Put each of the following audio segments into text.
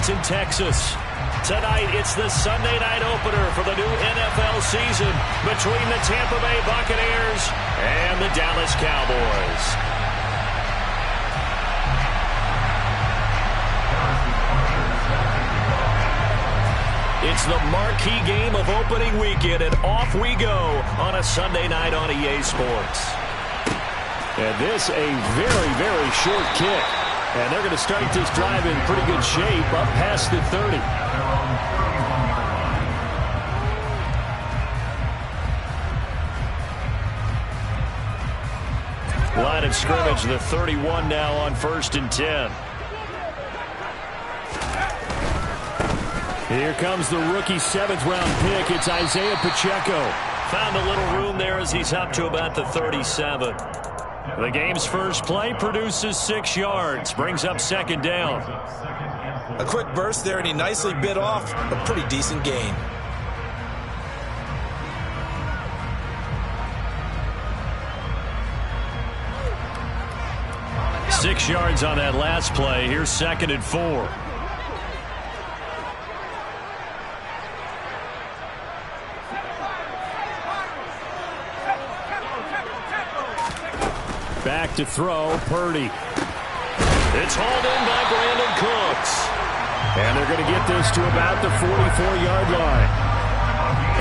Arlington, Texas. Tonight, it's the Sunday night opener for the new NFL season between the Tampa Bay Buccaneers and the Dallas Cowboys. It's the marquee game of opening weekend, and off we go on a Sunday night on EA Sports. And this a very, very short kick. And they're going to start this drive in pretty good shape up past the 30. Line of scrimmage, the 31 now on 1st and 10. Here comes the rookie 7th-round pick. It's Isaiah Pacheco. Found a little room there as he's up to about the 37. The game's first play produces 6 yards. Brings up 2nd down. A quick burst there, and he nicely bit off a pretty decent gain. Six yards on that last play. Here's 2nd and 4. Back to throw, Purdy. It's hauled in by Brandon Cooks. And they're going to get this to about the 44-yard line.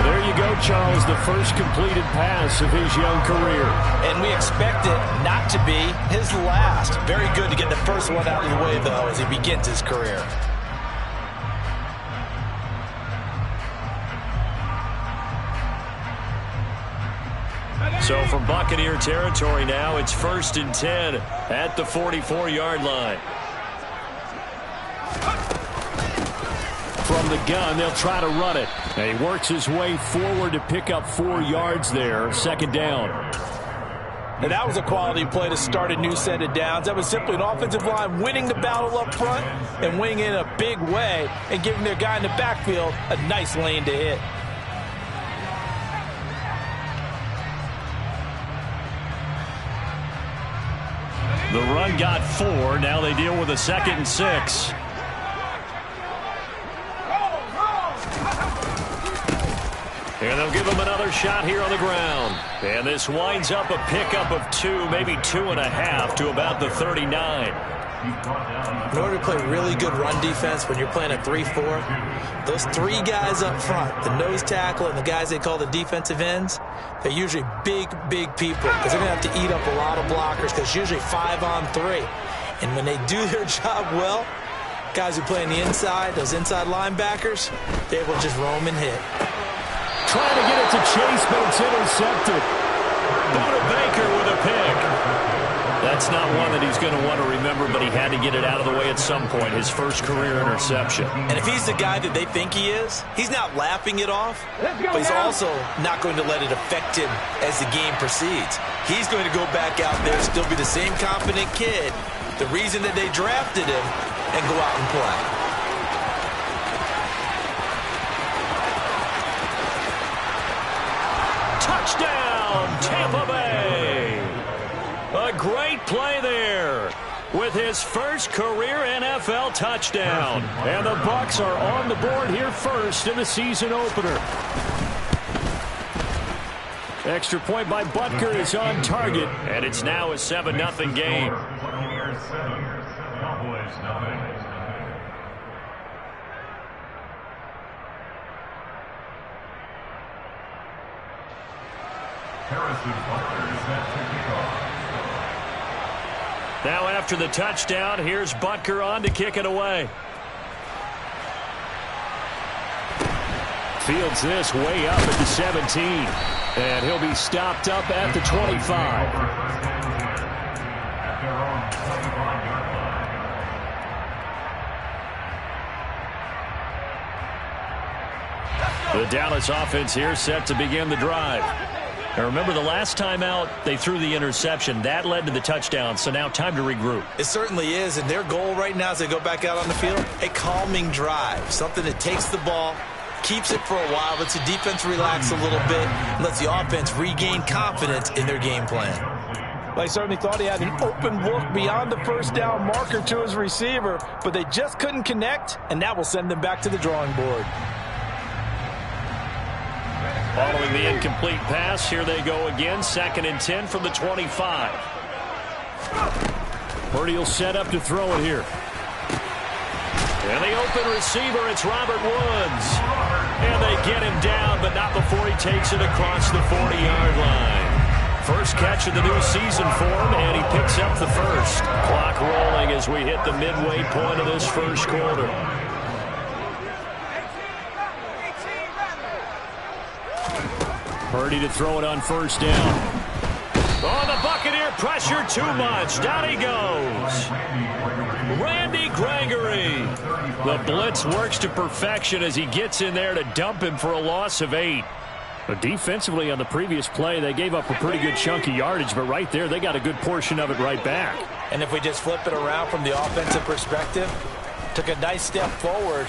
And there you go, Charles, the first completed pass of his young career. And we expect it not to be his last. Very good to get the first one out of the way, though, as he begins his career. So from Buccaneer territory now, it's 1st and 10 at the 44-yard line. From the gun, they'll try to run it. And he works his way forward to pick up 4 yards there. 2nd down. And that was a quality play to start a new set of downs. That was simply an offensive line winning the battle up front and winning in a big way and giving their guy in the backfield a nice lane to hit. The run got 4. Now they deal with a 2nd and 6. And they'll give him another shot here on the ground. And this winds up a pickup of 2, maybe 2.5 to about the 39. In order to play really good run defense when you're playing a 3-4, those 3 guys up front, the nose tackle and the guys they call the defensive ends, they're usually big, big people because they're going to have to eat up a lot of blockers because it's usually 5-on-3. And when they do their job well, guys who play on the inside, those inside linebackers, they're able to just roam and hit. Trying to get it to Chase, but it's intercepted. Buda Baker with a pick. That's not one that he's going to want to remember, but he had to get it out of the way at some point, his first career interception. And if he's the guy that they think he is, he's not laughing it off, but he's also not going to let it affect him as the game proceeds. He's going to go back out there, still be the same confident kid, the reason that they drafted him, and go out and play. Touchdown, Tampa Bay! A great play there with his first career NFL touchdown. And the Bucs are on the board here first in the season opener. Extra point by Butker is on target. And it's now a 7-0 game. Now after the touchdown, here's Butker on to kick it away. Fields this way up at the 17. And he'll be stopped up at the 25. The Dallas offense here set to begin the drive. And remember, the last time out, they threw the interception. That led to the touchdown, so now time to regroup. It certainly is, and their goal right now as they go back out on the field, a calming drive, something that takes the ball, keeps it for a while, lets the defense relax a little bit, lets the offense regain confidence in their game plan. Well, he certainly thought he had an open look beyond the first down marker to his receiver, but they just couldn't connect, and that will send them back to the drawing board. Following the incomplete pass, here they go again. 2nd and 10 from the 25. Purdy will set up to throw it here. And the open receiver, it's Robert Woods. And they get him down, but not before he takes it across the 40-yard line. First catch of the new season for him, and he picks up the first. Clock rolling as we hit the midway point of this first quarter. Purdy to throw it on first down. Oh, the Buccaneer pressure too much. Down he goes. Randy Gregory. The blitz works to perfection as he gets in there to dump him for a loss of 8. But defensively on the previous play, they gave up a pretty good chunk of yardage, but right there, they got a good portion of it right back. And if we just flip it around from the offensive perspective, took a nice step forward,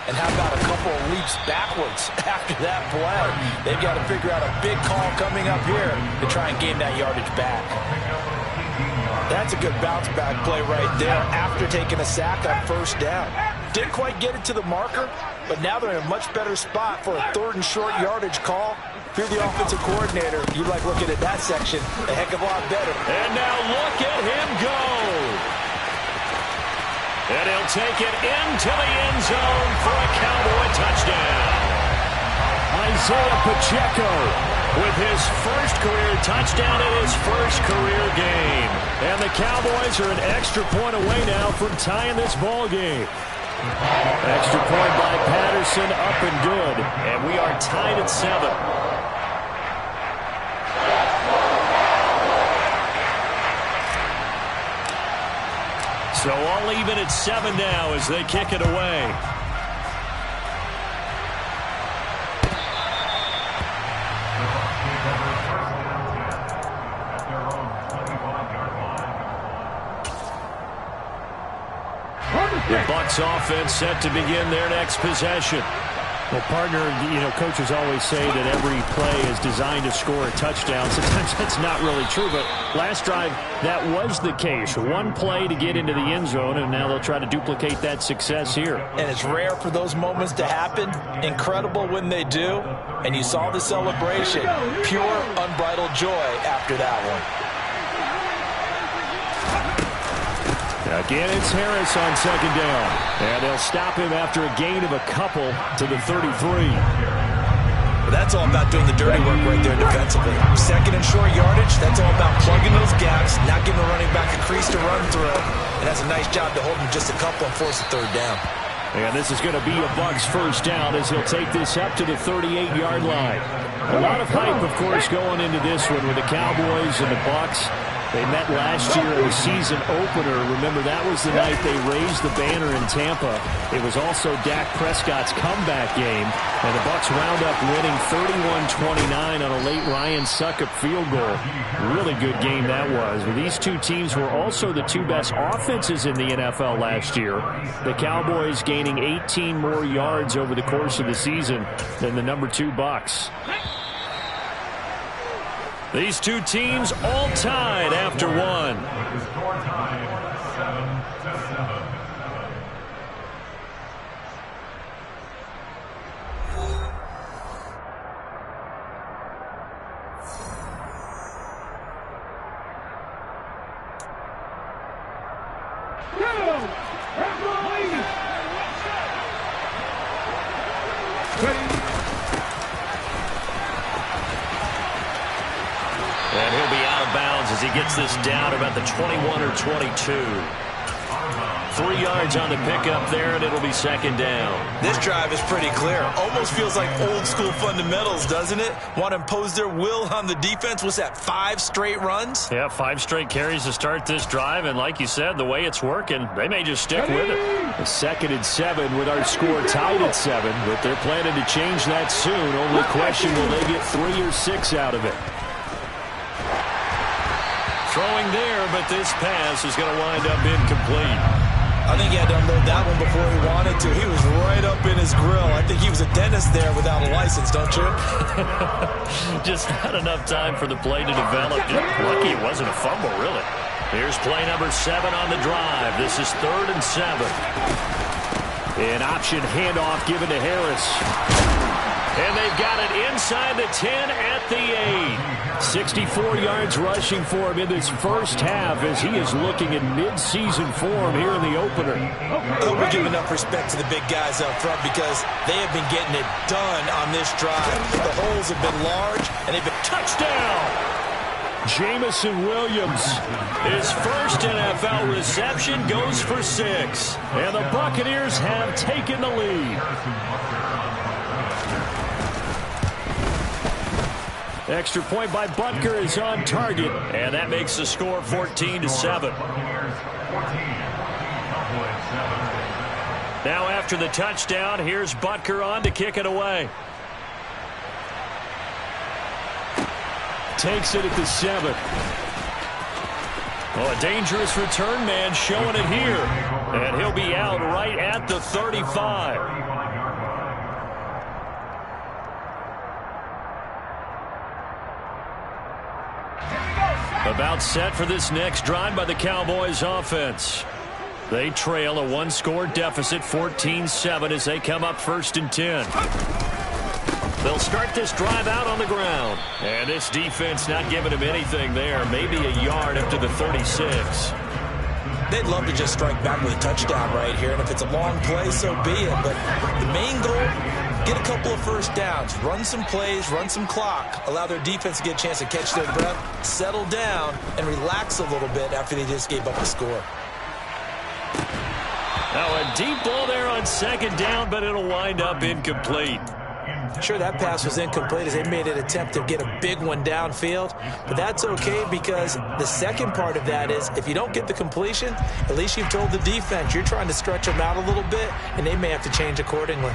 and how about a couple of leaps backwards after that play? They've got to figure out a big call coming up here to try and gain that yardage back. That's a good bounce back play right there after taking a sack on first down. Didn't quite get it to the marker, but now they're in a much better spot for a 3rd and short yardage call. If you're the offensive coordinator, you like looking at that section a heck of a lot better. And now look at him go. And he'll take it into the end zone for a Cowboy touchdown. Isaiah Pacheco with his first career touchdown in his first career game. And the Cowboys are an extra point away now from tying this ball game. Extra point by Patterson, up and good. And we are tied at 7. So all even at 7 now as they kick it away. The Bucs offense set to begin their next possession. Well, partner, coaches always say that every play is designed to score a touchdown. Sometimes that's not really true, but last drive, that was the case. One play to get into the end zone, and now they'll try to duplicate that success here. And it's rare for those moments to happen. Incredible when they do. And you saw the celebration. Pure, unbridled joy after that one. Again, it's Harris on 2nd down. And they'll stop him after a gain of a couple to the 33. Well, that's all about doing the dirty work right there defensively. 2nd and short yardage, that's all about plugging those gaps, not giving the running back a crease to run through. And that's a nice job to hold him just a couple and force a 3rd down. And this is going to be a Bucs first down as he'll take this up to the 38-yard line. A lot of hype, of course, going into this one with the Cowboys and the Bucs. They met last year in the season opener. Remember, that was the night they raised the banner in Tampa. It was also Dak Prescott's comeback game, and the Bucs wound up winning 31-29 on a late Ryan Succop field goal. Really good game that was. These two teams were also the 2 best offenses in the NFL last year. The Cowboys gaining 18 more yards over the course of the season than the number 2 Bucs. These two teams all tied after 1. And he'll be out of bounds as he gets this down about the 21 or 22. 3 yards on the pickup there, and it'll be 2nd down. This drive is pretty clear. Almost feels like old school fundamentals, doesn't it? Want to impose their will on the defense. Was that 5 straight runs? Yeah, 5 straight carries to start this drive, and like you said, the way it's working, they may just stick with it. A 2nd and 7 with our score tied at 7, but they're planning to change that soon. Only question, will they get 3 or 6 out of it? Throwing there, but this pass is going to wind up incomplete. I think he had to unload that one before he wanted to. He was right up in his grill. I think he was a dentist there without a license, don't you? Just not enough time for the play to develop. Just lucky it wasn't a fumble, really. Here's play number 7 on the drive. This is 3rd and 7. An option handoff given to Harris. And they've got it inside the 10 at the 8. 64 yards rushing for him in this first half as he is looking in mid-season form here in the opener. I hope we give enough respect to the big guys up front because they have been getting it done on this drive. The holes have been large, and they've been touchdown. Jamison Williams. His first NFL reception goes for 6. And the Buccaneers have taken the lead. Extra point by Butker is on target. And that makes the score 14-7. Now after the touchdown, here's Butker on to kick it away. Takes it at the 7. Well, a dangerous return man showing it here. And he'll be out right at the 35. About set for this next drive by the Cowboys offense. They trail a one-score deficit, 14-7, as they come up 1st and 10. They'll start this drive out on the ground. And this defense not giving him anything there. Maybe a yard up to the 36. They'd love to just strike back with a touchdown right here. And if it's a long play, so be it. But the main goal, get a couple of first downs. Run some plays, run some clock. Allow their defense to get a chance to catch their breath, settle down, and relax a little bit after they just gave up a score. Now a deep ball there on 2nd down, but it'll wind up incomplete. Sure, that pass was incomplete as they made an attempt to get a big one downfield, but that's okay because the second part of that is if you don't get the completion, at least you've told the defense you're trying to stretch them out a little bit, and they may have to change accordingly.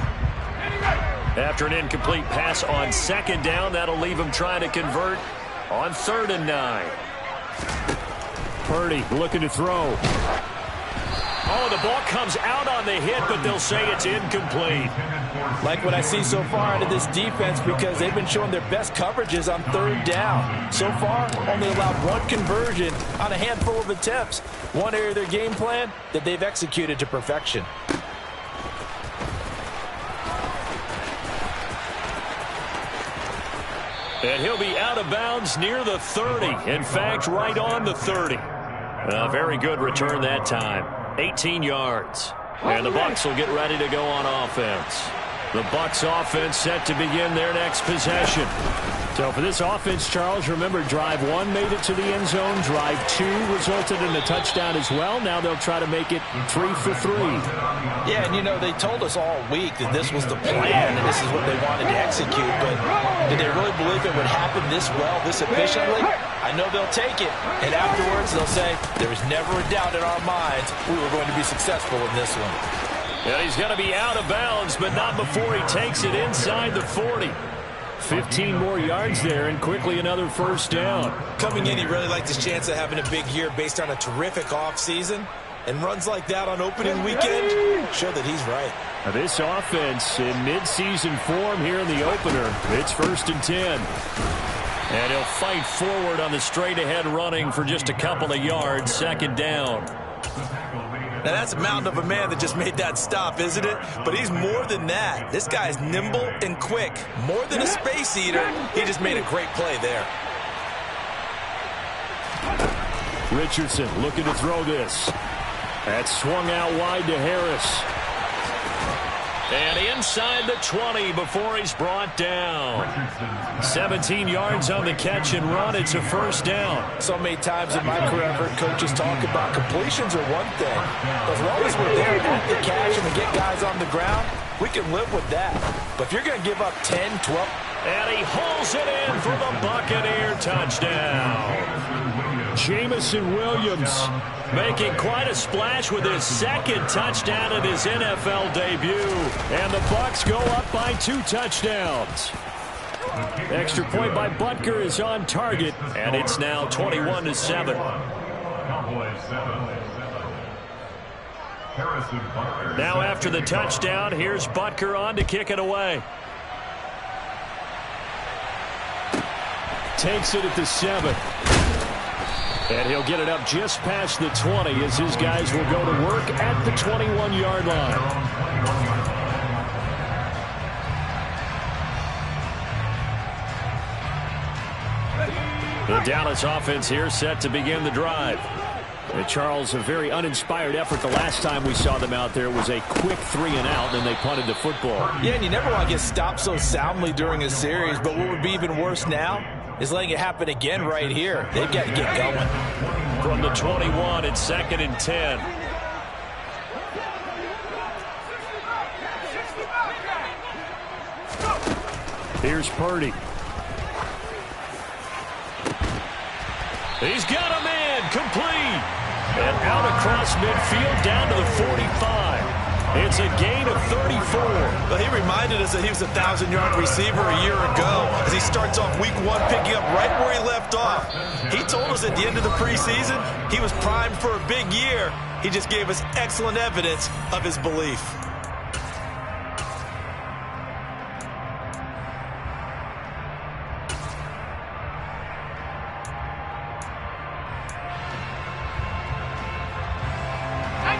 After an incomplete pass on 2nd down, that'll leave them trying to convert on 3rd and 9. Purdy looking to throw. Oh, the ball comes out on the hit, but they'll say it's incomplete. Like what I see so far out of this defense because they've been showing their best coverages on 3rd down. So far, only allowed 1 conversion on a handful of attempts. One area of their game plan that they've executed to perfection. And he'll be out of bounds near the 30. In fact, right on the 30. A very good return that time. 18 yards. And the Bucs will get ready to go on offense. The Bucs offense set to begin their next possession. So for this offense, Charles, remember drive 1 made it to the end zone. Drive 2 resulted in a touchdown as well. Now they'll try to make it 3 for 3. Yeah, and you know, they told us all week that this was the plan and this is what they wanted to execute. But did they really believe it would happen this well, this efficiently? I know they'll take it. And afterwards, they'll say, there was never a doubt in our minds we were going to be successful in this one. Yeah, he's going to be out of bounds, but not before he takes it inside the 40. 15 more yards there, and quickly another 1st down. Coming in, he really liked his chance of having a big year based on a terrific offseason. And runs like that on opening weekend show that he's right. Now this offense in midseason form here in the opener. It's 1st and 10. And he'll fight forward on the straight-ahead running for just a couple of yards, 2nd down. Now, that's a mountain of a man that just made that stop, isn't it? But he's more than that. This guy's nimble and quick. More than a space eater, he just made a great play there. Richardson looking to throw this. That swung out wide to Harris. And inside the 20 before he's brought down. 17 yards on the catch and run. It's a 1st down. So many times in my career, I've heard coaches talk about completions are one thing. As long as we're there at the catch and we get guys on the ground, we can live with that. But if you're going to give up 10, 12. And he hauls it in for the Buccaneer touchdown. Jamison Williams making quite a splash with his 2nd touchdown in his NFL debut. And the Bucs go up by 2 touchdowns. Extra point by Butker is on target. And it's now 21-7. Now after the touchdown, here's Butker on to kick it away. Takes it at the 7. And he'll get it up just past the 20 as his guys will go to work at the 21-yard line. The Dallas offense here set to begin the drive. And Charles, a very uninspired effort the last time we saw them out there was a quick 3-and-out, and they punted the football. Yeah, and you never want to get stopped so soundly during a series, but what would be even worse now is letting it happen again right here. They've got to get going. From the 21, it's 2nd and 10. Here's Purdy. He's got a man complete. And out across midfield down to the 45. It's a gain of 34. Well, he reminded us that he was a 1,000-yard receiver a year ago as he starts off week 1 picking up right where he left off. He told us at the end of the preseason he was primed for a big year. He just gave us excellent evidence of his belief.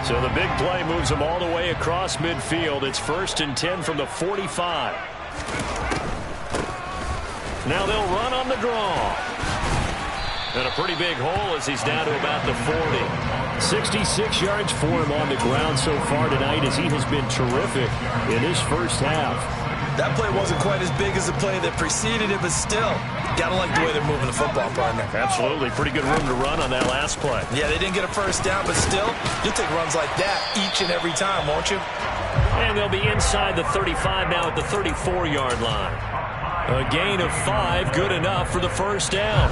So the big play moves them all the way across midfield. It's 1st and 10 from the 45. Now they'll run on the draw. And a pretty big hole as he's down to about the 40. 66 yards for him on the ground so far tonight as he has been terrific in his first half. That play wasn't quite as big as the play that preceded it, but still, gotta like the way they're moving the football, partner. Absolutely. Pretty good room to run on that last play. Yeah, they didn't get a first down, but still, you'll take runs like that each and every time, won't you? And they'll be inside the 35 now at the 34-yard line. A gain of 5, good enough for the first down.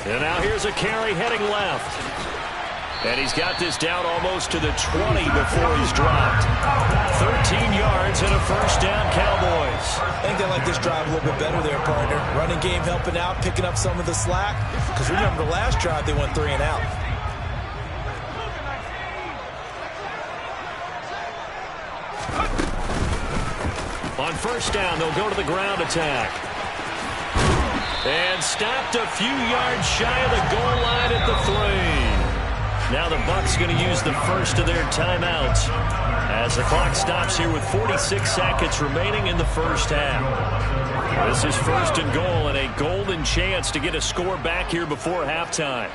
And now here's a carry heading left. And he's got this down almost to the 20 before he's dropped. 13 yards and a first down, Cowboys. I think they like this drive a little bit better there, partner. Running game helping out, picking up some of the slack. Because remember the last drive, they went 3-and-out. On first down, they'll go to the ground attack. And stopped a few yards shy of the goal line at the 3. Now the Bucs going to use the first of their timeouts as the clock stops here with 46 seconds remaining in the first half. This is 1st and goal and a golden chance to get a score back here before halftime.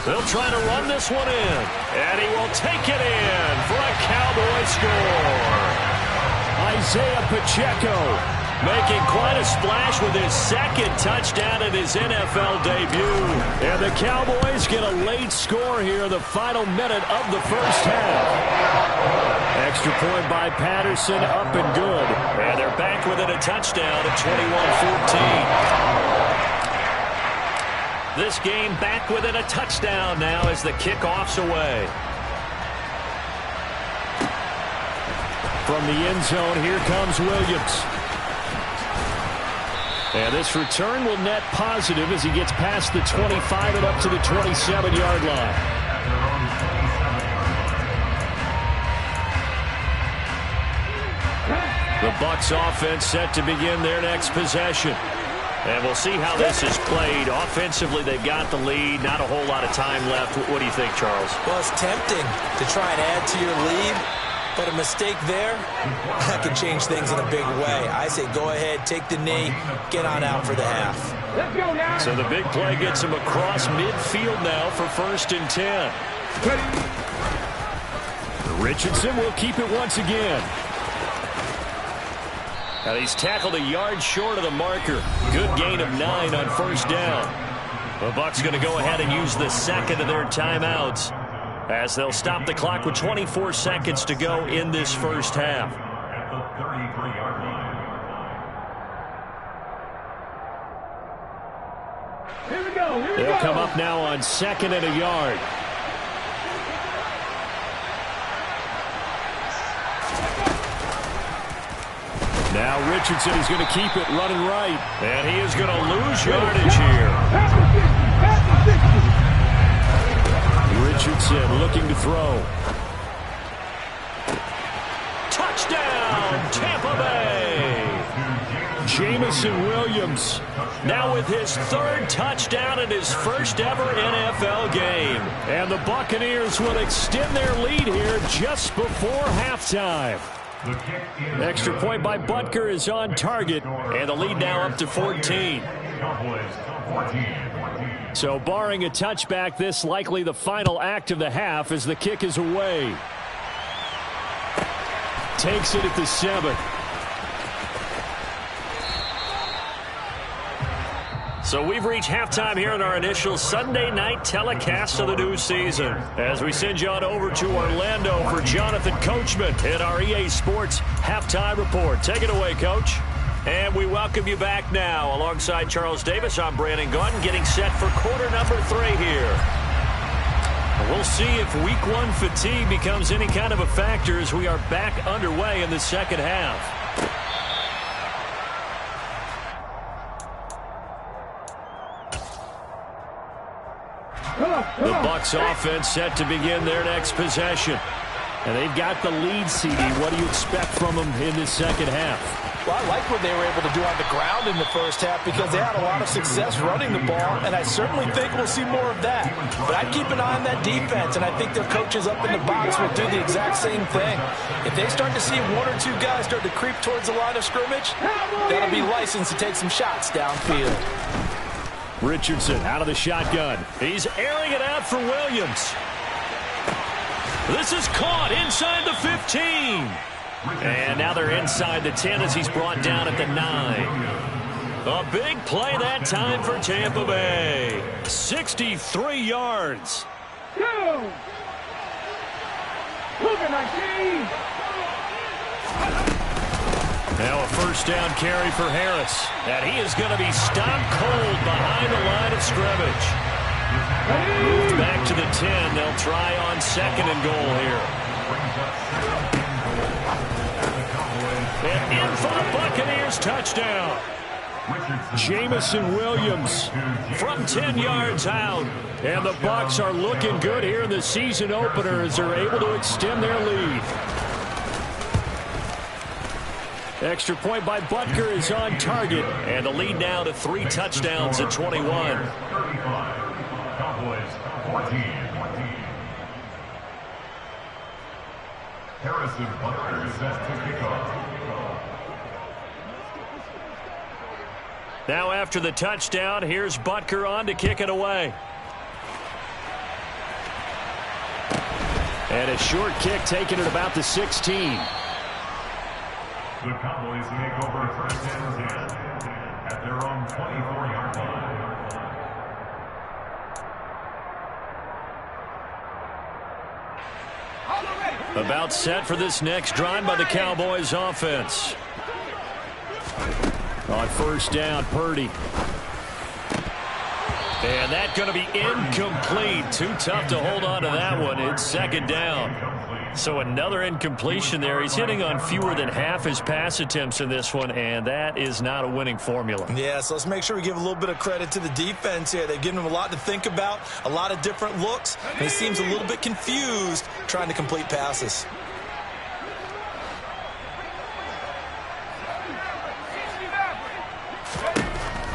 They'll try to run this one in. And he will take it in for a Cowboy score. Isaiah Pacheco making quite a splash with his 2nd touchdown in his NFL debut. And the Cowboys get a late score here, the final minute of the first half. Extra point by Patterson, up and good. And they're back within a touchdown at 21-14. This game back within a touchdown now as the kickoff's away. From the end zone, here comes Williams. And this return will net positive as he gets past the 25 and up to the 27-yard line. The Bucs offense set to begin their next possession. And we'll see how this is played. Offensively, they've got the lead. Not a whole lot of time left. What do you think, Charles? Well, it's tempting to try and add to your lead, but a mistake there, that can change things in a big way. I say go ahead, take the knee, get on out for the half. Let's go now. So the big play gets him across midfield now for 1st and 10. Richardson will keep it once again. Now he's tackled a yard short of the marker. Good gain of 9 on first down. The Bucs going to go ahead and use the 2nd of their timeouts as they'll stop the clock with 24 seconds to go in this first half. Here we go. They'll come up now on 2nd and a yard. Now Richardson is going to keep it running right. And he is going to lose yardage here. Richardson looking to throw. Touchdown, Tampa Bay. Jamison Williams now with his third touchdown in his first ever NFL game. And the Buccaneers will extend their lead here just before halftime. Extra point by Butker is on target, and the lead now up to 14. So barring a touchback, this likely the final act of the half as the kick is away. Takes it at the 7. So we've reached halftime here in our initial Sunday night telecast of the new season. As we send you on over to Orlando for Jonathan Coachman in our EA Sports Halftime Report. Take it away, Coach. And we welcome you back now. Alongside Charles Davis, I'm Brandon Gaudin, getting set for quarter number 3 here. We'll see if week 1 fatigue becomes any kind of a factor as we are back underway in the second half. The Bucs offense set to begin their next possession. And they've got the lead, CD. What do you expect from them in the second half? Well, I like what they were able to do on the ground in the first half because they had a lot of success running the ball, and I certainly think we'll see more of that. But I'd keep an eye on that defense, and I think their coaches up in the box will do the exact same thing. If they start to see 1 or 2 guys start to creep towards the line of scrimmage, that'll be licensed to take some shots downfield. Richardson out of the shotgun. He's airing it out for Williams. This is caught inside the 15. And now they're inside the 10 as he's brought down at the 9. A big play that time for Tampa Bay. 63 yards. Now a first down carry for Harris. And he is going to be stopped cold behind the line of scrimmage. Moved back to the 10. They'll try on 2nd and goal here. And in for the Buccaneers, touchdown. Jamison Williams from 10 yards out. And the Bucs are looking good here in the season opener as they're able to extend their lead. Extra point by Butker is on target. And the lead now to 3 touchdowns at 21. Harrison Butker is set to kick off. Now after the touchdown, here's Butker on to kick it away. And a short kick taken at about the 16. The Cowboys take over 1st and 10 at their own 24-yard line. About set for this next drive by the Cowboys offense. On first down, Purdy. And that's going to be incomplete. Too tough to hold on to that one. It's 2nd down. So another incompletion there. He's hitting on fewer than half his pass attempts in this one, and that is not a winning formula. Yeah, so let's make sure we give a little bit of credit to the defense here. They've given him a lot to think about, a lot of different looks, and he seems a little bit confused trying to complete passes.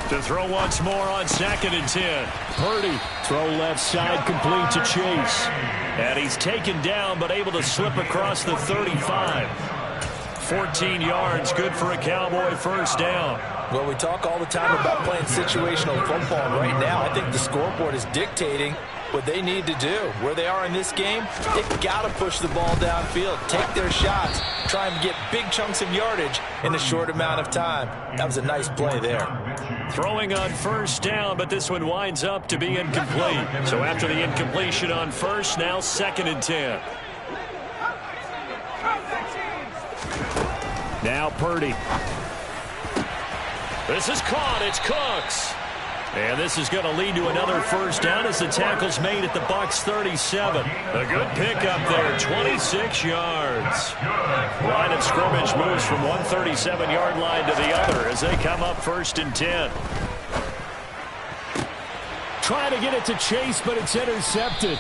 To throw once more on 2nd and 10. Purdy, throw left side, complete to Chase. And he's taken down, but able to slip across the 35. 14 yards, good for a Cowboy first down. Well, we talk all the time about playing situational football, and right now I think the scoreboard is dictating what they need to do. Where they are in this game, they've got to push the ball downfield, take their shots, try and get big chunks of yardage in a short amount of time. That was a nice play there. Throwing on first down, but this one winds up to be incomplete. So after the incompletion on first, now 2nd and 10. Now Purdy. This is caught. It's Cooks. And this is going to lead to another first down as the tackle's made at the Bucs 37. A good pickup there, 26 yards. Line of of scrimmage moves from one 37-yard line to the other as they come up 1st and 10. Trying to get it to Chase, but it's intercepted.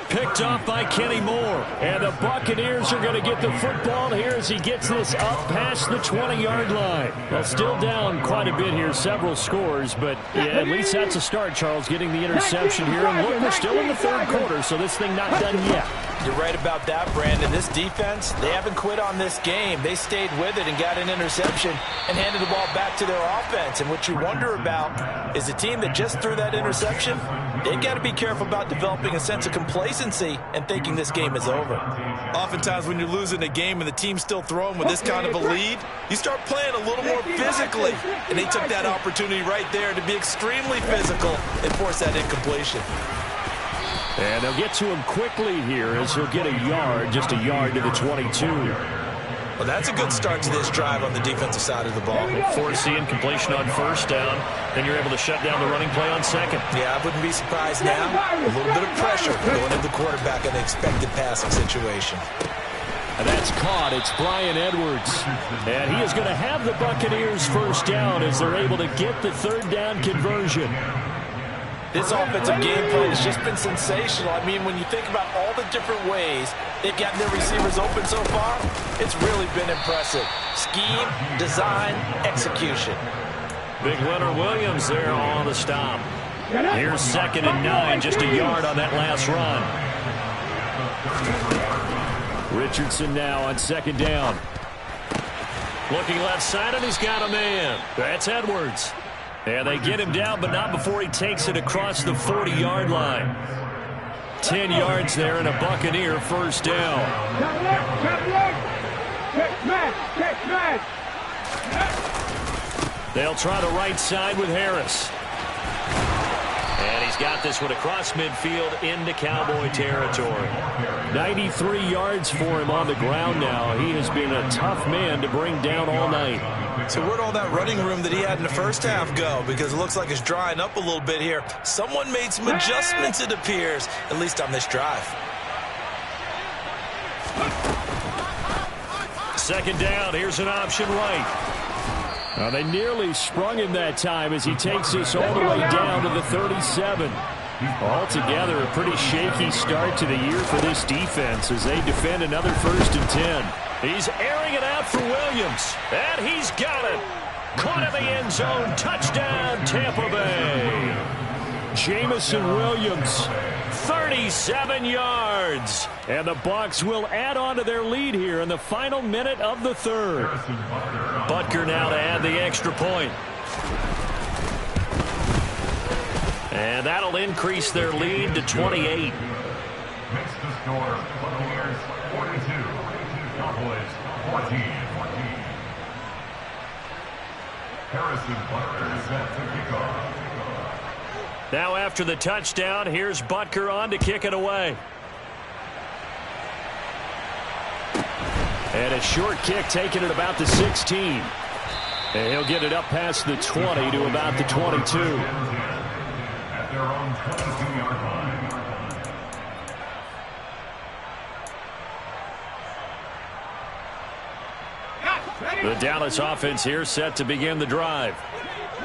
Picked off by Kenny Moore. And the Buccaneers are going to get the football here as he gets this up past the 20-yard line. Well, still down quite a bit here, several scores, but yeah, at least that's a start, Charles, getting the interception here. And look, we're still in the 3rd quarter, so this thing not done yet. You're right about that, Brandon. This defense, they haven't quit on this game. They stayed with it and got an interception and handed the ball back to their offense. And what you wonder about is a team that just threw that interception, they've got to be careful about developing a sense of complacency and thinking this game is over. Oftentimes when you're losing a game and the team's still throwing with this kind of a lead, you start playing a little more physically. And they took that opportunity right there to be extremely physical and force that incompletion. And they'll get to him quickly here as he'll get a yard, just a yard to the 22. Well, that's a good start to this drive on the defensive side of the ball. Force the incompletion on 1st down, then you're able to shut down the running play on 2nd. Yeah, I wouldn't be surprised now. A little bit of pressure going into the quarterback in the expected passing situation. And that's caught. It's Bryan Edwards. And he is going to have the Buccaneers 1st down as they're able to get the 3rd down conversion. This offensive game plan has just been sensational. I mean, when you think about all the different ways they've gotten their receivers open so far, it's really been impressive. Scheme, design, execution. Big Leonard Williams there on the stop. Here's 2nd and 9, just a yard on that last run. Richardson now on 2nd down. Looking left side, and he's got a man. That's Edwards. And they get him down, but not before he takes it across the 40-yard line. 10 yards there and a Buccaneer 1st down. They'll try the right side with Harris. And he's got this one across midfield into Cowboy territory. 93 yards for him on the ground now. He has been a tough man to bring down all night. So where'd all that running room that he had in the 1st half go? Because it looks like it's drying up a little bit here. Someone made some adjustments, it appears, at least on this drive. 2nd down. Here's an option right. Well, they nearly sprung him that time as he takes this all the way down to the 37. Altogether, a pretty shaky start to the year for this defense as they defend another 1st and 10. He's airing it out for Williams, and he's got it. Caught in the end zone. Touchdown, Tampa Bay. Jamison Williams, 37 yards. And the Bucs will add on to their lead here in the final minute of the 3rd. Butker now to add the extra point. And that'll increase their lead to 28. Makes the score Buccaneers 42, Cowboys 14. Harrison Butker is set to kick off. Now after the touchdown, here's Butker on to kick it away. And a short kick taken at about the 16. And he'll get it up past the 20 to about the 22. At their own 22-yard line. The Dallas offense here set to begin the drive.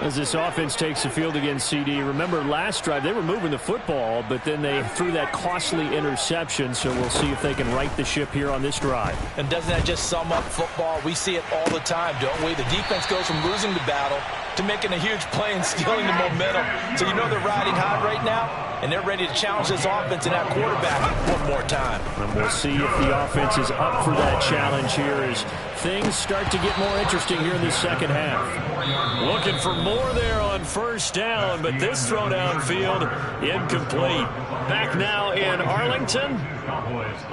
As this offense takes the field against CD, remember last drive they were moving the football, but then they threw that costly interception, so we'll see if they can right the ship here on this drive. And doesn't that just sum up football? We see it all the time, don't we? The defense goes from losing the battle to making a huge play and stealing the momentum. So you know they're riding high right now, and they're ready to challenge this offense and that quarterback one more time. And we'll see if the offense is up for that challenge here as things start to get more interesting here in the 2nd half. Looking for more there on 1st down, but this throw downfield incomplete. Back now in Arlington.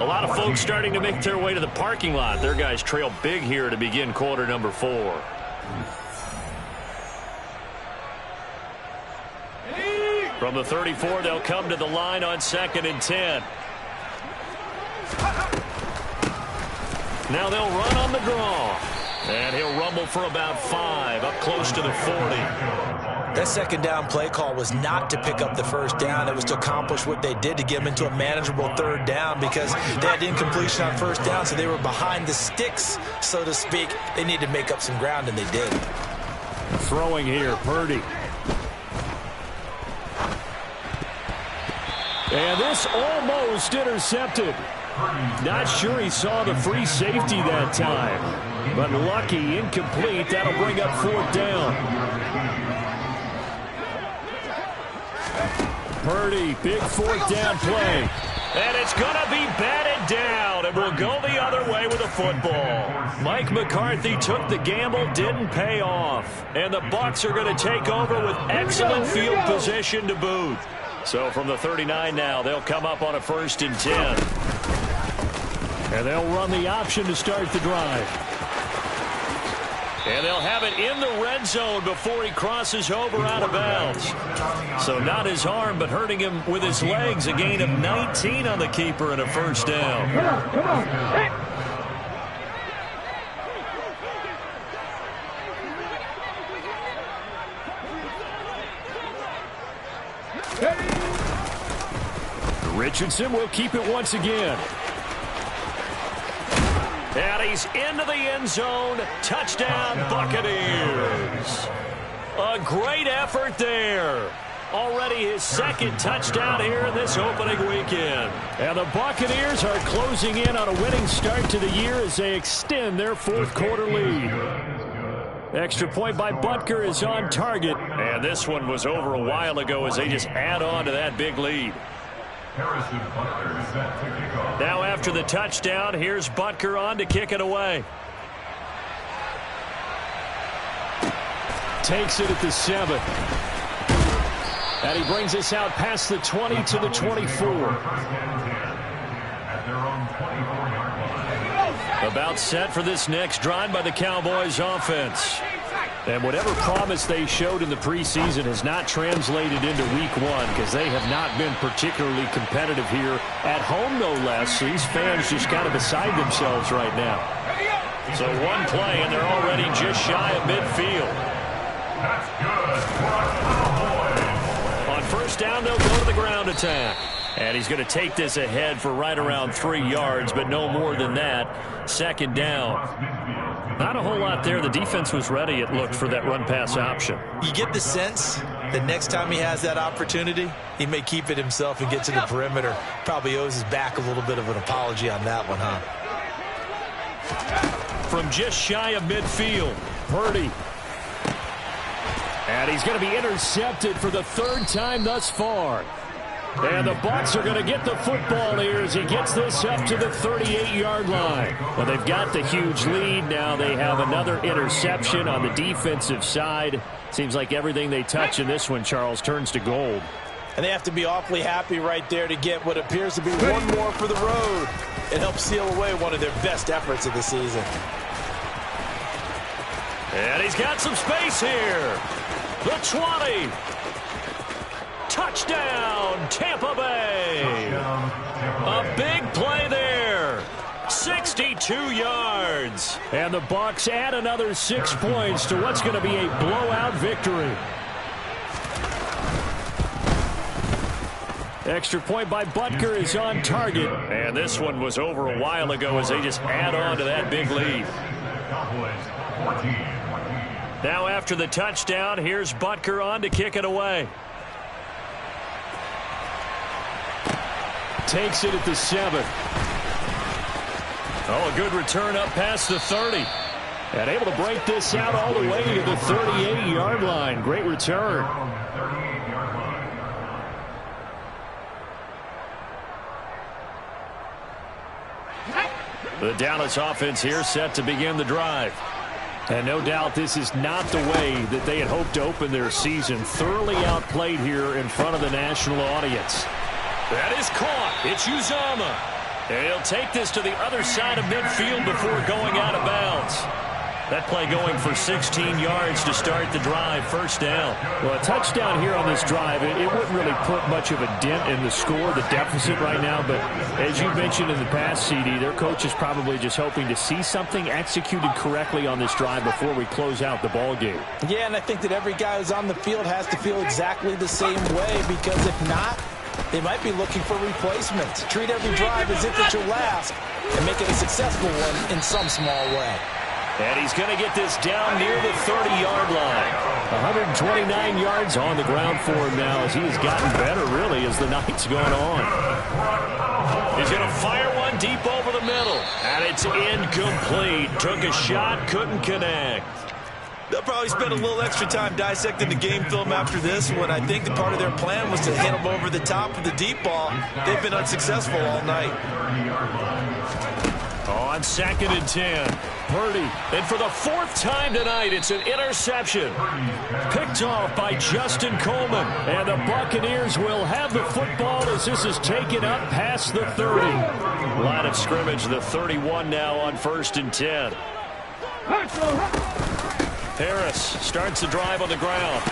A lot of folks starting to make their way to the parking lot. Their guys trail big here to begin quarter number 4. From the 34, they'll come to the line on 2nd and 10. Now they'll run on the draw. And he'll rumble for about 5, up close to the 40. That second down play call was not to pick up the first down. It was to accomplish what they did, to get them into a manageable third down, because they had incompletion on first down, so they were behind the sticks, so to speak. They needed to make up some ground, and they did. Throwing here, Purdy. And this almost intercepted. Not sure he saw the free safety that time, but lucky, incomplete. That'll bring up 4th down. Purdy, big 4th down play. And it's going to be batted down, and we'll go the other way with the football. Mike McCarthy took the gamble, didn't pay off. And the Bucs are going to take over with excellent field position to boot. So from the 39 now, they'll come up on a 1st and 10. And they'll run the option to start the drive. And they'll have it in the red zone before he crosses over out of bounds. So not his arm, but hurting him with his legs. A gain of 19 on the keeper and a 1st down. Come on. Hey. Richardson will keep it once again. And he's into the end zone. Touchdown, Buccaneers. A great effort there. Already his 2nd touchdown here in this opening weekend. And the Buccaneers are closing in on a winning start to the year as they extend their 4th quarter lead. Extra point by Butker is on target. And this one was over a while ago as they just add on to that big lead. Now after the touchdown, here's Butker on to kick it away. Takes it at the 7. And he brings us out past the 20 to the 24. About set for this next drive by the Cowboys offense. And whatever promise they showed in the preseason has not translated into week 1, because they have not been particularly competitive here at home, no less. So these fans just kind of beside themselves right now. So one play, and they're already just shy of midfield. That's good for the Cowboys. On 1st down, they'll go to the ground attack. And he's going to take this ahead for right around 3 yards, but no more than that. 2nd down. Not a whole lot there. The defense was ready, it looked, for that run-pass option. You get the sense that next time he has that opportunity, he may keep it himself and get to the perimeter. Probably owes his back a little bit of an apology on that one, huh? From just shy of midfield, Purdy. And he's going to be intercepted for the 3rd time thus far. And the Bucs are going to get the football here as he gets this up to the 38-yard line. Well, they've got the huge lead. Now they have another interception on the defensive side. Seems like everything they touch in this one, Charles, turns to gold. And they have to be awfully happy right there to get what appears to be one more for the road. It helps seal away one of their best efforts of the season. And he's got some space here. The 20. Touchdown, Tampa Bay. A big play there. 62 yards. And the Bucs add another 6 points to what's going to be a blowout victory. Extra point by Butker is on target. And this one was over a while ago as they just add on to that big lead. Now after the touchdown, here's Butker on to kick it away. Takes it at the 7. Oh, a good return up past the 30. And able to break this out all the way to the 38-yard line. Great return. The Dallas offense here set to begin the drive. And no doubt this is not the way that they had hoped to open their season. Thoroughly outplayed here in front of the national audience. That is caught. It's Uzomah. And he'll take this to the other side of midfield before going out of bounds. That play going for 16 yards to start the drive. First down. Well, a touchdown here on this drive, it wouldn't really put much of a dent in the score, the deficit right now. But as you mentioned in the past, CD, their coach is probably just hoping to see something executed correctly on this drive before we close out the ball game. Yeah, and I think that every guy who's on the field has to feel exactly the same way, because if not, they might be looking for replacements. Treat every drive as if it's your last and make it a successful one in some small way. And he's going to get this down near the 30-yard line. 129 yards on the ground for him now as he has gotten better, really, as the night's gone on. He's going to fire one deep over the middle. And it's incomplete. Took a shot, couldn't connect. They'll probably spend a little extra time dissecting the game film after this one. I think that part of their plan was to hit them over the top with the deep ball. They've been unsuccessful all night. On 2nd and 10. Purdy. And for the 4th time tonight, it's an interception. Picked off by Justin Coleman. And the Buccaneers will have the football as this is taken up past the 30. Line of scrimmage, the 31 now on 1st and 10. Harris starts the drive on the ground.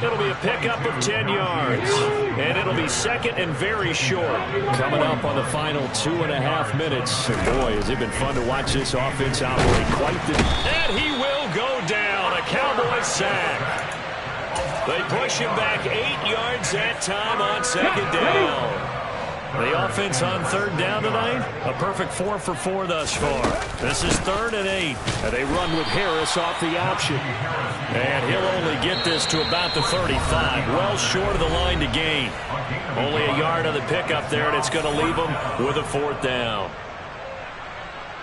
It'll be a pickup of 10 yards. And it'll be 2nd and very short. Coming up on the final 2.5 minutes. And boy, has it been fun to watch this offense operate quite the... And he will go down. A Cowboys sack. They push him back 8 yards that time on 2nd down. The offense on 3rd down tonight, a perfect 4 for 4 thus far. This is 3rd and 8. And they run with Harris off the option. And he'll only get this to about the 35, well short of the line to gain. Only a yard on the pickup there, and it's going to leave him with a 4th down.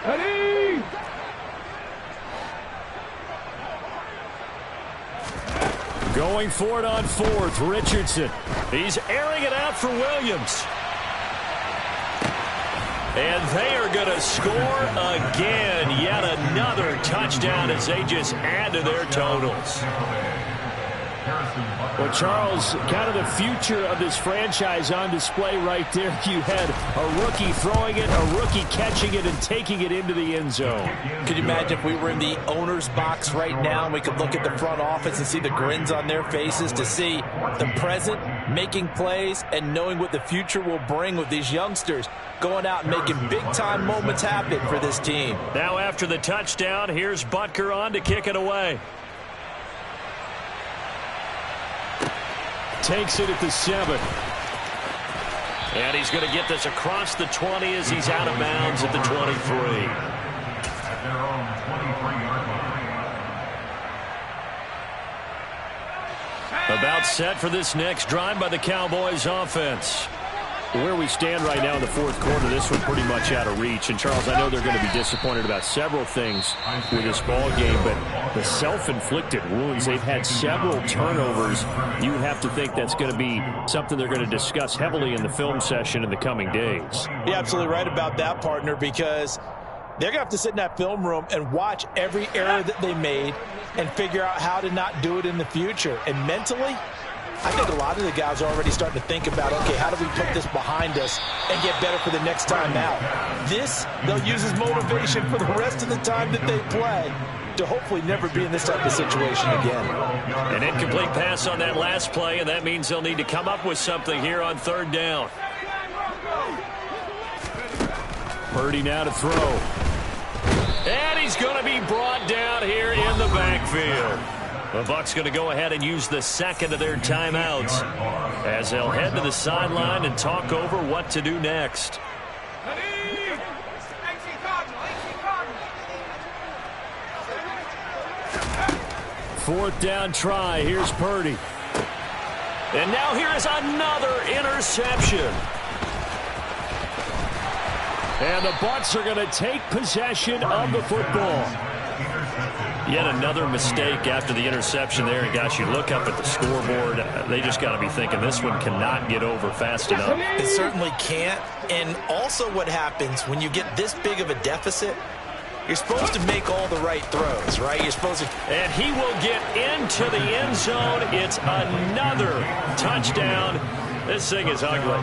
Ready? Going for it on 4th, Richardson. He's airing it out for Williams. And they are going to score again. Yet another touchdown as they just add to their totals. Well, Charles, kind of the future of this franchise on display right there. You had a rookie throwing it, a rookie catching it, and taking it into the end zone. Could you imagine if we were in the owner's box right now and we could look at the front office and see the grins on their faces, to see the present making plays and knowing what the future will bring with these youngsters going out and making big-time moments happen for this team. Now after the touchdown, here's Butker on to kick it away. Takes it at the 7. And he's going to get this across the 20 as he's out of bounds at the 23. At their own 23-yard line. About set for this next drive by the Cowboys offense. Where we stand right now in the 4th quarter, this one pretty much out of reach. And, Charles, I know they're going to be disappointed about several things with this ball game, but the self-inflicted wounds, they've had several turnovers. You have to think that's going to be something they're going to discuss heavily in the film session in the coming days. You're absolutely right about that, partner, because they're going to have to sit in that film room and watch every error that they made and figure out how to not do it in the future. And mentally, I think a lot of the guys are already starting to think about, okay, how do we put this behind us and get better for the next time out? This, they'll use as motivation for the rest of the time that they play to hopefully never be in this type of situation again. An incomplete pass on that last play, and that means they'll need to come up with something here on 3rd down. Purdy now to throw. And he's going to be brought down here in the backfield. The Bucs going to go ahead and use the 2nd of their timeouts as they'll head to the sideline and talk over what to do next. 4th down try. Here's Purdy. And now here is another interception. And the Bucs are going to take possession of the football. Yet another mistake after the interception there. And gosh, you look up at the scoreboard, they just got to be thinking this one cannot get over fast enough. It certainly can't. And also what happens when you get this big of a deficit, you're supposed to make all the right throws, right? You're supposed to. And he will get into the end zone. It's another touchdown. This thing is ugly.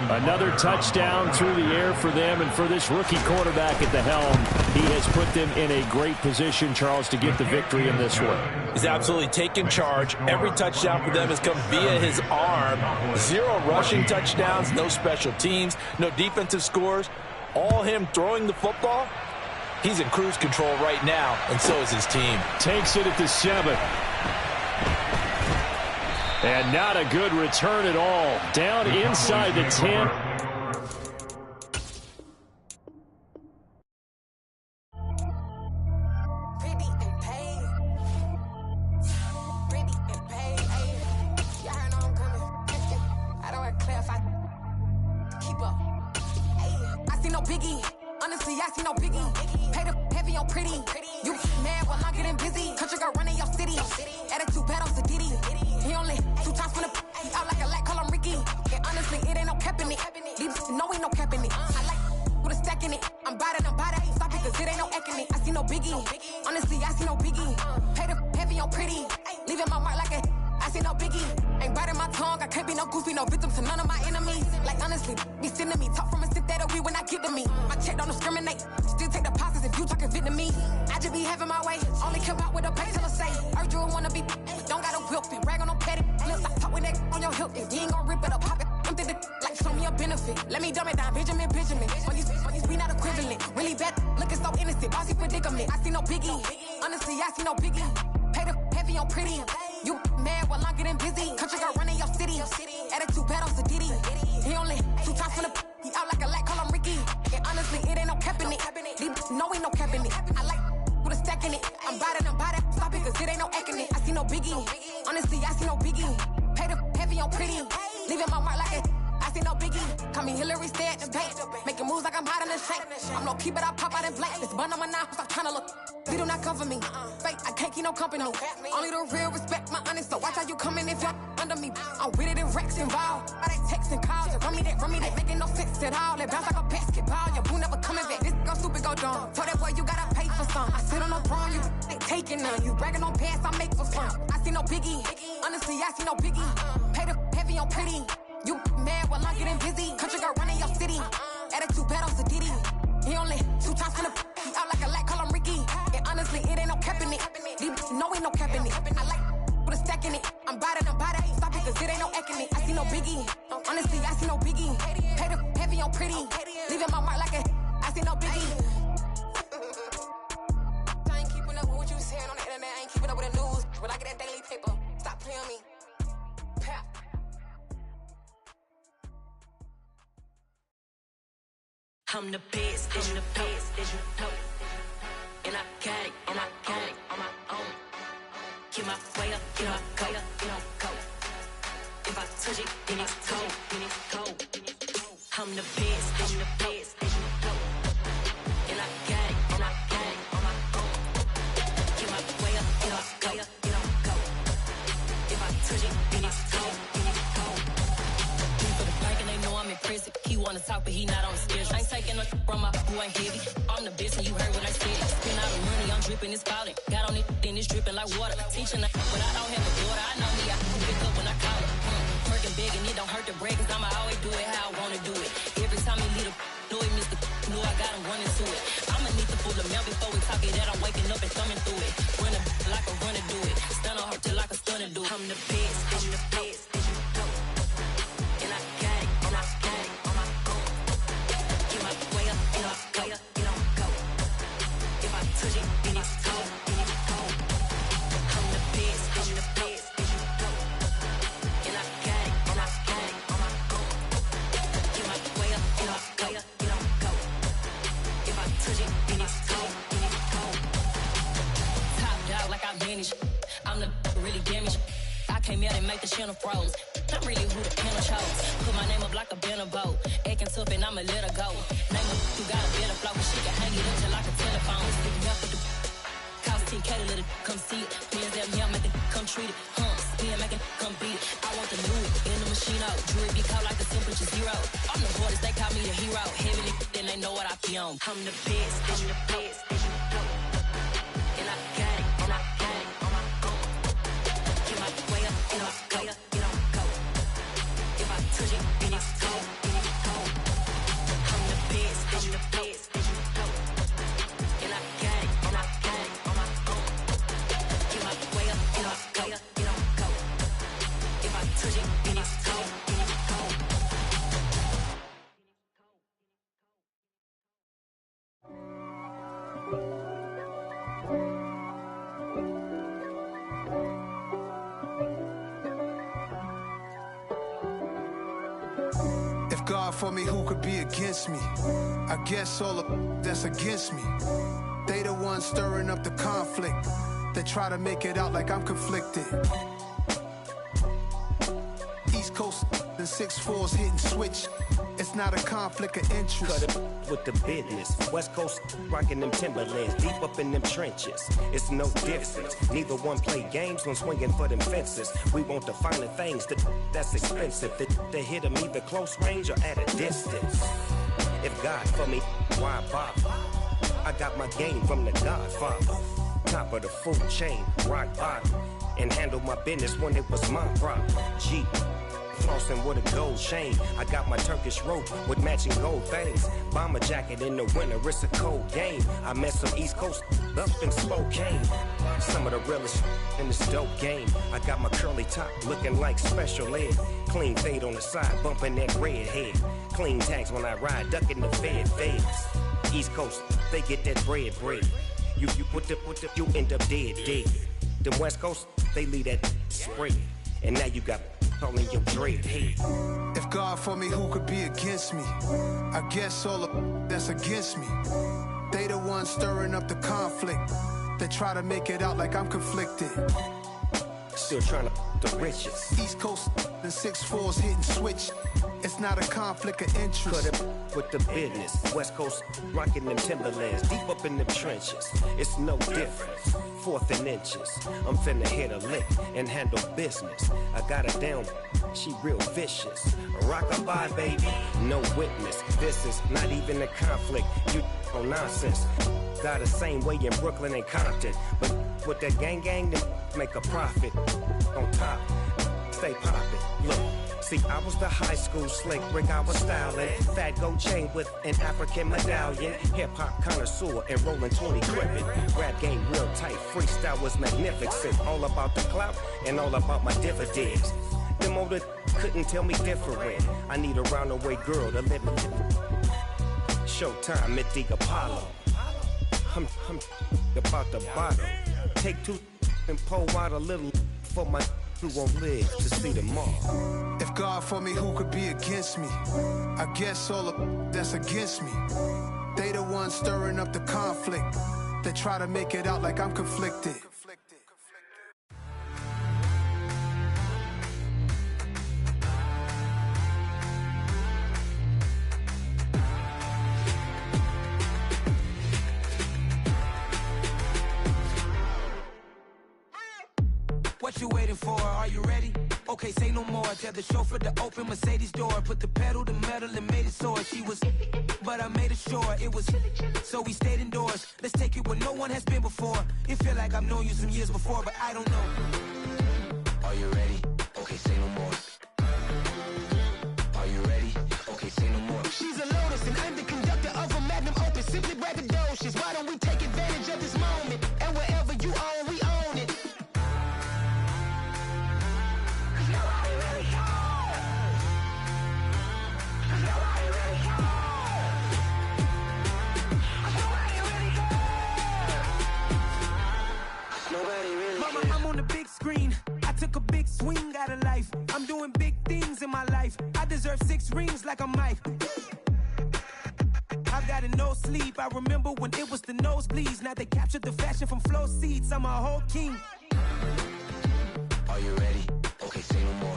Another touchdown through the air for them, and for this rookie quarterback at the helm, he has put them in a great position, Charles, to get the victory in this one. He's absolutely taken charge. Every touchdown for them has come via his arm. 0 rushing touchdowns, no special teams, no defensive scores. All him throwing the football. He's in cruise control right now, and so is his team. Takes it at the 7. And not a good return at all. Down inside the 10. Only the real respect my honest, so watch how you coming if you're under me. I'm with it in Rex involved. I they texting calls, run me that, making no sense at all. It bounce like a basketball, your boo never coming back. This go stupid, go dumb. Told that boy you gotta pay for some. I sit on the throne, you they taking none. You bragging on pants, I make for fun. I see no biggie, honestly I see no biggie. Pay the heavy on pretty. You mad while I'm getting busy. Country girl running your city. Attitude bad on Sadiddy. He only 2 times from the he out like a lack, call him Ricky. And honestly, it ain't no cap in it. No, ain't no cap in it. I like put a stack in it. I'm about it. Stop it, cause it ain't no acting it. I see no biggie. Honestly, I see no biggie. Pay the heavy on pretty. Leaving my mark like a I see no biggie. I ain't keeping up with what you saying on the internet. I ain't keeping up with the news. When I get that daily paper, stop playing me. Pap. I'm the best, I'm the best, as you know. And I got it, on my own. Get my way up, get my go. If I touch it, then it's cold. I'm the best, as you know. And I got it, on my own. Get my way up, get my go. If I touch it, then it's cold. For the bank and they know I'm in prison. He wanna talk, but he not on the schedule. I ain't taking no from my who ain't heavy. I'm the best and you heard what I said. Spend all the money, I'm dripping, it's falling. Got on it, then it's dripping like water. Teaching but I don't have a daughter. I know me, I can pick up when I call her. Working big and it don't hurt to break, cause I'ma always do it how I wanna do it. Every time he leave know he missed the know I got him running to it. I'ma need to pull the mail before we talk it that I'm waking up and thumbing through it. Running like a runner do it. Stun on her till like a stunner do it. I'm the best, and I got it, on my own. Get my way up, get my go. If I touch it, then it's cold. I'm the best, and I got it, on my own. Get my way up, get my go. If I touch it, then it's cold. Top dog like I vanished. I'm the really damaged. I came out and make the channel froze. I'm really who the panel chose. Put my name up like a banner boat. Acting tough and I'ma let her go. Name her, you got a better flow. She can hang it up till like a telephone. Sticking up with the cost 10K to let it come see it. Pins that me, I'm making come treat it. Spin making come beat it. I want the new in the machine out. Jewelry be caught like the temperature 0. I'm the boys, they call me the hero. Heavy then they know what I be on. I'm the best, as you know. And I got it, on my own. Get my way up, get my go. If I touch it, then it's cold. If God for me, who could be against me? I guess all the that's against me. They the ones stirring up the conflict. They try to make it out like I'm conflicted. East Coast and 6'4's hitting switch. It's not a conflict of interest. Cut it with the business. West Coast rocking them Timberlands, deep up in them trenches. It's no difference. Neither one play games when swinging for them fences. We want the finer things that's expensive. They hit them either close range or at a distance. If God for me, why bother? I got my game from the Godfather. Top of the food chain, rock bottom. And handle my business when it was my problem. G. Flossing with a gold chain. I got my Turkish rope with matching gold things. Bomber jacket in the winter, it's a cold game. I met some East Coast up in Spokane. Some of the realest in this dope game. I got my curly top looking like special ed. Clean fade on the side, bumping that red head. Clean tags when I ride, ducking the feds. East Coast, they get that bread. You you end up dead. The West Coast, they leave that spray. And now you got calling your dread head. If God for me, who could be against me? I guess all the that's against me. They the ones stirring up the conflict. They try to make it out like I'm conflicted. Still trying to the riches. East Coast and 6'4's hitting switch. It's not a conflict of interest. Cut it with the business. West Coast rocking them Timberlands, deep up in them trenches. It's no difference. 4th and inches. I'm finna hit a lick and handle business. I got her down, she real vicious. Rockabye, baby, no witness. This is not even a conflict. You on nonsense. Got the same way in Brooklyn and Compton, but with that gang, then make a profit. On top, stay poppin'. Look, see, I was the high school slick Rick, I was styling. Fat gold chain with an African medallion. Hip-hop connoisseur and rolling 20 gripping. Rap game real tight, freestyle was magnificent. All about the clout and all about my dividends. Them older couldn't tell me different. I need a round-away girl to live in. Showtime at the Apollo. I'm about the bottom. Take 2 and pull out a little for my who won't live to see tomorrow. If God for me, who could be against me? I guess all the that's against me. They the ones stirring up the conflict. They try to make it out like I'm conflicted. What you waiting for? Are you ready? Okay, say no more. Tell the chauffeur to open Mercedes door. Put the pedal to metal and made it soar. She was, but I made it sure it was. So we stayed indoors. Let's take it where no one has been before. It feel like I've known you some years before, but I don't know. Are you ready? Okay, say no more. Are you ready? Okay, say no more. She's a Lotus and I'm the conductor of a Magnum Opus. Simply braggadocious. Why don't we take advantage of this moment? And wherever you own, we own it. Mama, I'm on the big screen. I took a big swing out of life. I'm doing big things in my life. I deserve 6 rings like I'm Mike. I've got a no sleep. I remember when it was the nosebleeds. Now they captured the fashion from flow seats. I'm a whole king. Are you ready? Okay, say no more.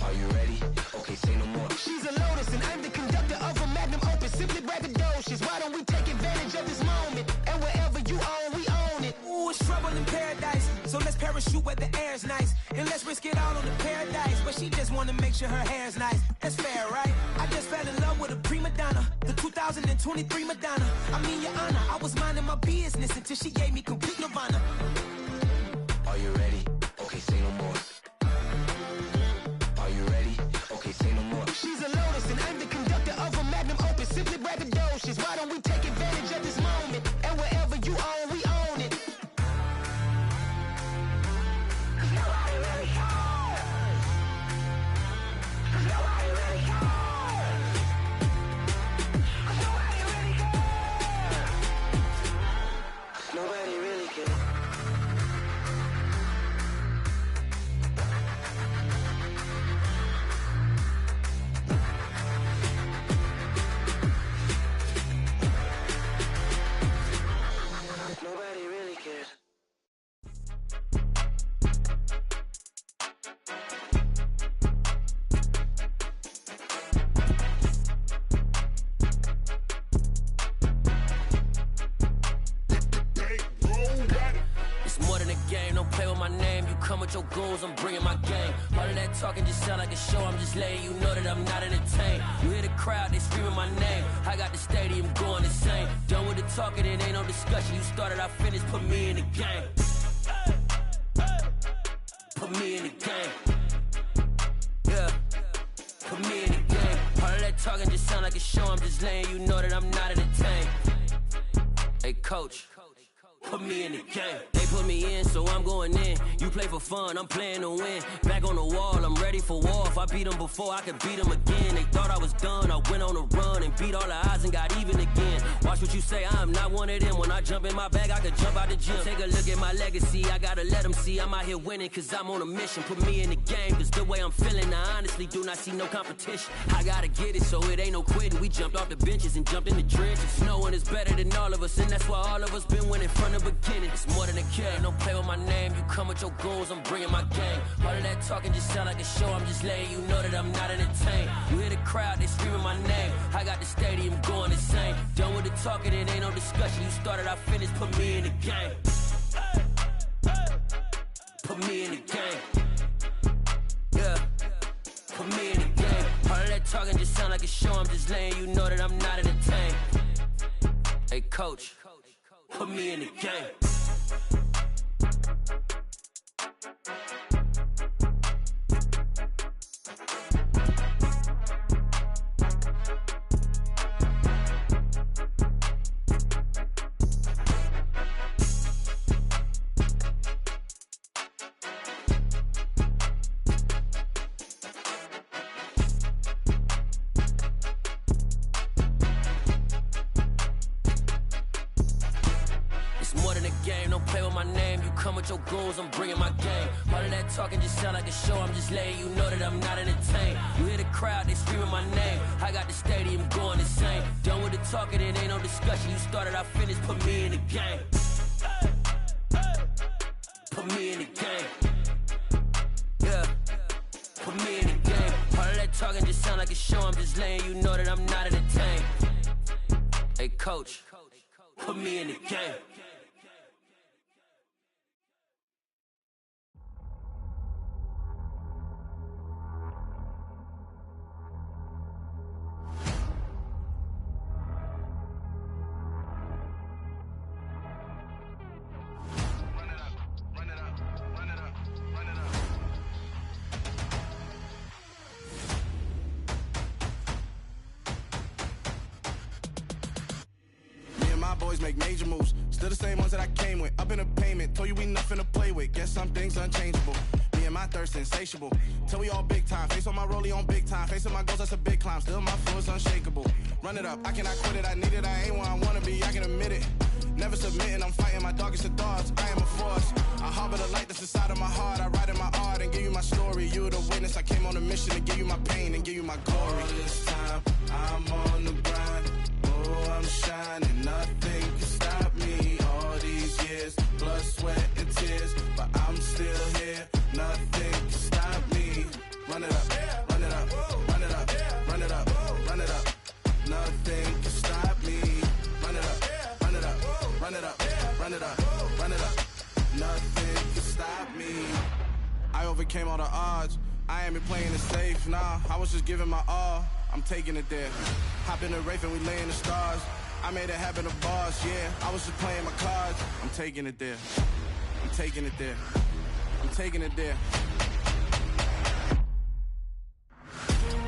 Are you ready? Okay, say no more. She's a Lotus and I'm the conductor of a Magnum Opus. Simply braggadocious. Why don't we take advantage of this moment? And wherever you own, we own it. Ooh, it's trouble in paradise. So let's parachute where the air's nice. And let's risk it all on the paradise. But she just wanna make sure her hair's nice. That's fair, right? I just fell in love with a prima donna. The 2023 Madonna. I mean, your honor, I was minding my business until she gave me complete nirvana. Are you ready? Okay, say no more. Are you ready? Okay, say no more. She's a Lotus and I'm the conductor of a Magnum Opus. Simply braggadocious. Why don't we take advantage of this moment? And wherever you own, we own it. Nobody really cares. Nobody really cares. Nobody really cares. my name, you come with your goons, I'm bringing my gang. All of that talking just sound like a show, I'm just letting you know that I'm not entertained. You hear the crowd, they screaming my name. I got the stadium going insane. Done with the talking, it ain't no discussion. You started, I finished, put me in the game. Put me in the game. Yeah, put me in the game. All of that talking just sound like a show, I'm just letting you know that I'm not entertained. Hey, coach. Put me in the game. They put me in, so I'm going in. You play for fun, I'm playing to win. Back on the wall, I'm ready for war. If I beat them before, I could beat them again. They thought I was done, I went on a run and beat all the odds and got even again. Watch what you say, I'm not one of them. When I jump in my bag, I could jump out the gym. Take a look at my legacy, I gotta let them see I'm out here winning, cause I'm on a mission. Put me in the game, cause the way I'm feeling, I honestly do not see no competition. I gotta get it, so it ain't no quitting. We jumped off the benches and jumped in the trenches. No one is better than all of us, and that's why all of us been winning from the beginning. It's more than a kill, don't play with my name. You come with your goons, I'm bringing my gang. All of that talking just sound like a show, I'm just letting you know that I'm not entertained. You hear the crowd, they screaming my name. I got the stadium going insane. Done with the talking, it ain't no discussion. You started, I finished, put me in the game. Put me in the game. Yeah, put me in the game. All of that talking just sound like a show, I'm just letting you know that I'm not entertained. Hey, coach. Put me in the game. Your goals, I'm bringing my game. All of that talking just sound like a show, I'm just letting you know that I'm not entertained. You hear the crowd, they screaming my name. I got the stadium going insane. Done with the talking, it ain't no discussion. You started, I finished, put me in the game. Put me in the game. Yeah, put me in the game. All of that talking just sound like a show, I'm just letting you know that I'm not entertained. Hey, coach, put me in the game. Boys make major moves, still the same ones that I came with. Up in a payment, told you we nothing to play with. Guess some things unchangeable. Me and my thirst insatiable. Till we all big time. Face on my rollie on big time. Facing my goals, that's a big climb. Still my flow is unshakable. Run it up, I cannot quit it. I need it, I ain't where I wanna be. I can admit it. Never submitting, I'm fighting my darkest of thoughts. I am a force. I harbor the light that's inside of my heart. I write in my art and give you my story. You the witness. I came on a mission to give you my pain and give you my glory. All this time, I'm on the grind. Oh, I'm shining. Nothing can stop me. All these years, blood, sweat, and tears. But I'm still here. Nothing can stop me. Run it up, run it up, run it up, run it up, run it up. Nothing can stop me. Run it up, run it up, run it up, run it up, run it up. Nothing can stop me. I overcame all the odds. I ain't been playing it safe, nah. I was just giving my all. I'm taking it there. Hop in the Wraith and we lay in the stars. I made it happen to boss, yeah. I was just playing my cards. I'm taking it there. I'm taking it there. I'm taking it there.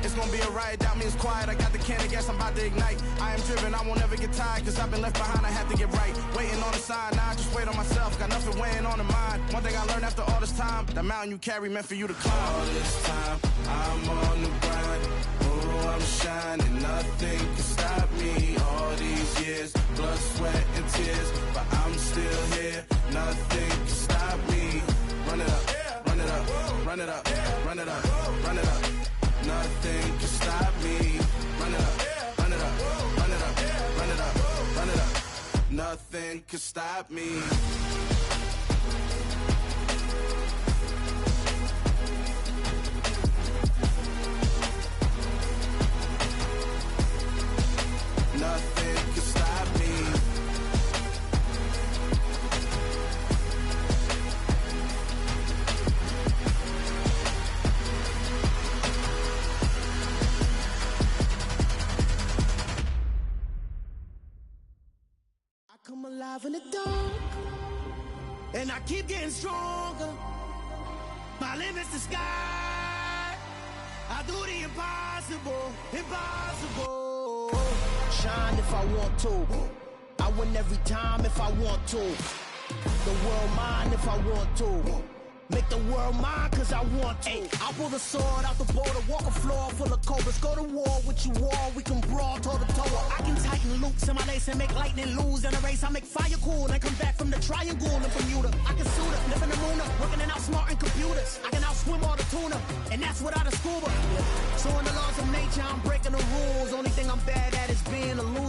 It's gonna be a riot, doubt me it's quiet. I got the can of gas, I'm about to ignite. I am driven, I won't ever get tired, cause I've been left behind, I have to get right. Waiting on the sign, now I just wait on myself. Got nothing weighing on the mind. One thing I learned after all this time, that mountain you carry meant for you to climb. All this time, I'm on the grind. Oh, I'm shining, nothing can stop me. All these years, blood, sweat, and tears. But I'm still here, nothing can stop me. Run it up, run it up, run it up, run it up, run it up. Nothing can stop me. Run it up, run it up, run it up, run it up, run it up. Nothing can stop me. Nothing can stop me. come alive in the dark, and I keep getting stronger. My limit's the sky. I do the impossible, impossible. Shine if I want to. I win every time if I want to. The world mine if I want to. Make the world mine cause I want to. Ay, I'll pull the sword out the border, walk a floor full of cobras. Go to war with you all, we can brawl toe to toe. I can tighten loops in my lace and make lightning lose in a race. I make fire cool and come back from the triangle in Bermuda. I can suit up, live in the moon up, working and outsmarting computers. I can outswim all the tuna, and that's without a scuba. So in the laws of nature, I'm breaking the rules. Only thing I'm bad at is being a loser.